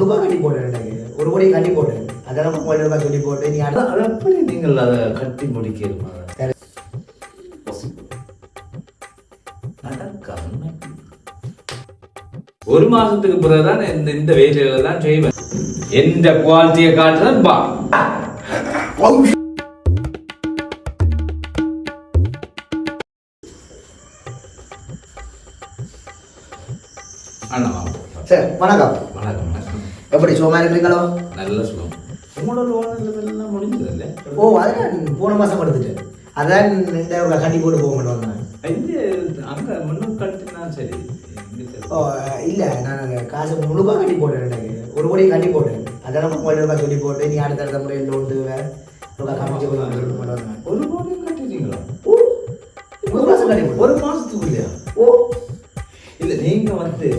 ரூபாய் கட்டி போட்டேன், ஒரு கோடி கட்டி போட்டேன். அதெல்லாம் 30 ரூபாய் சொல்லி போட்டு நீ எப்படி நீங்கள் அதை கட்டி முடிக்கிறீங்க? ஒரு மாசத்துக்கு பிறகுதான் இந்த வேலைகளை தான் செய்வேன். எந்த குவாலிட்டியை காட்டுறேன் பா. சார் வணக்கம். வணக்கம் வணக்கம். எப்படி சுகமா இருக்கிறீங்களோ? நல்ல சுகம். உங்களோட லோன் முடிஞ்சது இல்லை? ஓ, அதான் போன மாசம் எடுத்துட்டேன். அதான் இந்த கட்டி போட்டு போக மாட்டோம். அங்கே முன்னும் கட்டினா சரி. ஓ இல்லை, நான் காசு முழுக்க கட்டி போட்டேன். எனக்கு ஒரு கோடி கட்டி போட்டேன். அதெல்லாம் 30 ரூபாய் சொல்லி போட்டு நீ அடுத்த முறை லோன் கமிச்சு பண்ணுவாங்க. ஒரு கோடி கட்டிட்டீங்களா? ஓ, ஒரு மாதம் கட்டி போட்டேன். ஒரு மாதத்துக்குள்ளேயா? ஓ இல்லை, நீங்கள் வந்து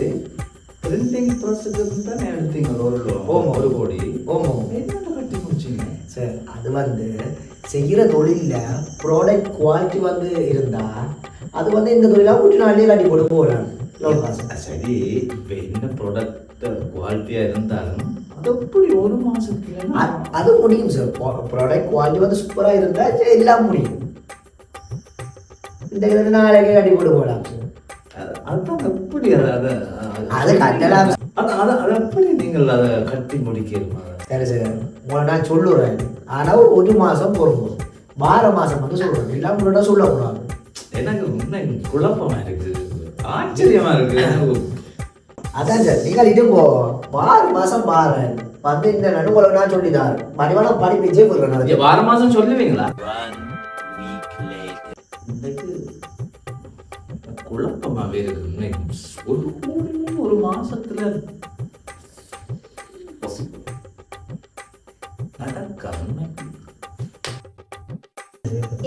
பிரிண்டிங் ப்ராசஸுக்கு தானே எடுத்தீங்க ஒரு லோன். ஓமா, ஒரு கோடி. ஓமா, என்ன கட்டி முடிச்சிங்க சார்? அது வந்து செய்கிற தொழிலில் ப்ராடக்ட் குவாலிட்டி வந்து இருந்தால் அது வந்து இந்த தொழிலாக கூட்டி நாளே கட்டி போட்டு போகிறாங்க. சரி, இப்போ என்ன ப்ராடக்ட் குவாலிட்டியாக இருந்தாலும் அது எப்படி ஒரு மாதத்துக்கு அது முடியும் சார். ப்ராடக்ட் குவாலிட்டி வந்து சூப்பராக இருந்தால் எல்லாம் முடியும். இந்த நாளைக்கே கட்டி போட்டு போகலாம் சார். அதுதான் எப்படி அது கட்டலாம். அதை எப்படி நீங்கள் அதை கட்டி முடிக்கிறீங்க? சரி சார், உங்களை நான் சொல்லுறேன். ஆனால் ஒரு மாதம் பொறுப்போம், 12 மாதம் வந்து சொல்கிறேன். எல்லாம் முன்னாடி சொல்லக்கூடாது. எனக்கு இன்னும் குழப்பமா இருக்கு, ஆச்சரியமா இருக்கு. அதான் சார், நீங்கள் இது 12 மாதம் பாருங்க வந்து இந்த நடுவுல நான் சொல்லிதான் மணிவான படிப்பிச்சே போடுறேன். 12 மாதம் சொல்லுவீங்களா? குழப்பமாவே இருக்கு. ஒரு மாசத்துல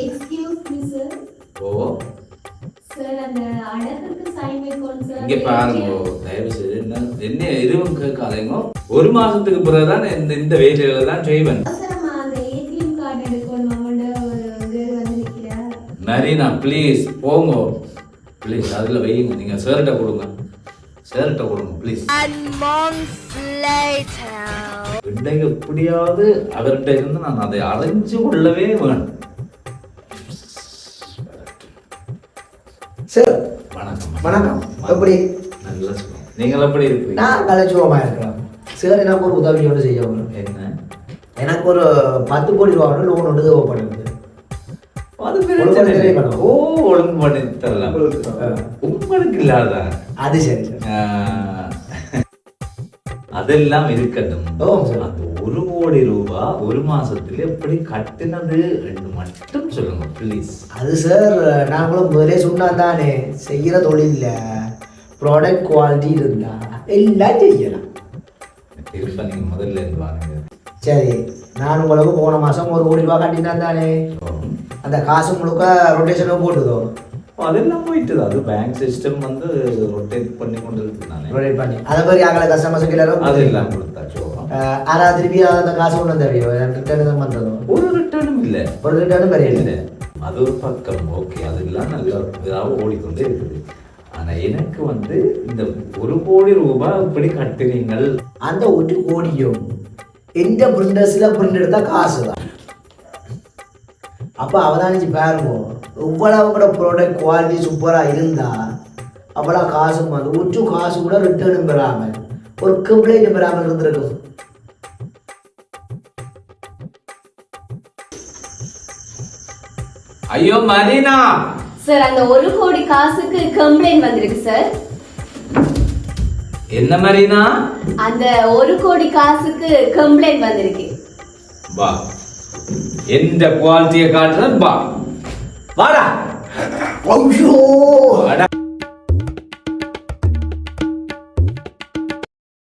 Excuse me, sir. ஓ Sir, அந்த அடகுக்கு சைன் வைக்கணும் சார். இங்க பாருங்க, தயவு செய்து என்ன எதுவும் கேட்காதீங்க. ஒரு மாசத்துக்கு பிறகுதான் இந்த வேலைகளை தான் செய்வேன். அவசரமா அந்த ATM கார்டு எடுக்கணும். அவங்களோட ஒரு வேறு வந்து நிக்கிறா. மரீனா ப்ளீஸ் போங்க ப்ளீஸ். அதில் வையுங்க, நீங்கள் சேர்ட்ட கொடுங்க, சேர்ட்ட கொடுங்க ப்ளீஸ். இன்றைக்கு எப்படியாவது அவர்கிட்ட இருந்து நான் அதை அடைஞ்சு கொள்ளவே வேணும். சார் வணக்கம். வணக்கம். எப்படி? நல்ல சுகம். நீங்கள் எப்படி இருக்கீங்க? நான் கலைச்சுவமாக இருக்கலாம் சார். எனக்கு ஒரு உதவியோடு செய்ய வேணும். என்ன? எனக்கு ஒரு 10 கோடி ரூபா லோன் ஒன்று தேவைப்படுது. ஓ, ஒழுங்கு பண்ணி தரலாம். உங்களுக்கு இல்லாத அது சரி சார், அதெல்லாம் இருக்கட்டும். அந்த 1 கோடி ரூபாய் ஒரு மாசத்துல எப்படி கட்டினது மட்டும் சொல்லுங்க ப்ளீஸ். அது சார், நாங்களும் முதலே சொன்னா தானே, செய்கிற தொழில ப்ராடக்ட் குவாலிட்டி இருந்தா எல்லாம் செய்யலாம். திருப்ப நீங்க முதல்ல இருந்து வாங்க. சரி, நான் உங்களுக்கு போன மாசம் 1 கோடி ரூபாய் கட்டினா தானே, அந்த காசு முழுக்க ரொட்டேஷனும் போட்டுதோ? அதெல்லாம் போயிட்டு அது பேங்க் சிஸ்டம் வந்து ரொட்டேட் பண்ணி கொண்டு இருக்குதானே, ரொட்டேட் பண்ணி அதை மாதிரி ஆகலை கஸ்டமர்ஸ் எல்லாரும் அதெல்லாம் கொடுத்தாச்சு. ஆனா திருப்பி அந்த காசு கொண்டு தெரியும் ரிட்டர்ன் தான் பண்றதோ? ஒரு ரிட்டர்னும் இல்லை, ஒரு ரிட்டர்னும் தெரியல. அது ஒரு பக்கம். ஓகே, அதெல்லாம் நல்லா இதாக ஓடிக்கொண்டே இருக்குது. ஆனா எனக்கு வந்து இந்த 1 கோடி ரூபாய் இப்படி கட்டுறீங்கள். அந்த 1 கோடியும் எந்த பிரிண்டர்ஸ்ல பிரிண்ட் எடுத்தா காசு தான். அப்போ அவதானிச்சு பாருங்க, இவ்வளவு கூட ப்ராடக்ட் குவாலிட்டி சூப்பராக இருந்தா அவ்வளோ காசும் வந்து 1 காசு கூட ரிட்டர்னும் பெறாமல், ஒரு கம்ப்ளைண்ட் பெறாமல் இருந்திருக்கும். ஐயோ மரீனா சார், அந்த 1 கோடி காசுக்கு கம்ப்ளைண்ட் வந்திருக்கு சார். என்ன மரீனா? அந்த 1 கோடி காசுக்கு கம்ப்ளைண்ட் வந்திருக்கு. வா, எந்த குவாலிட்டியை காட்டுறேன் பா. வாடா. ஐயோ. வாடா.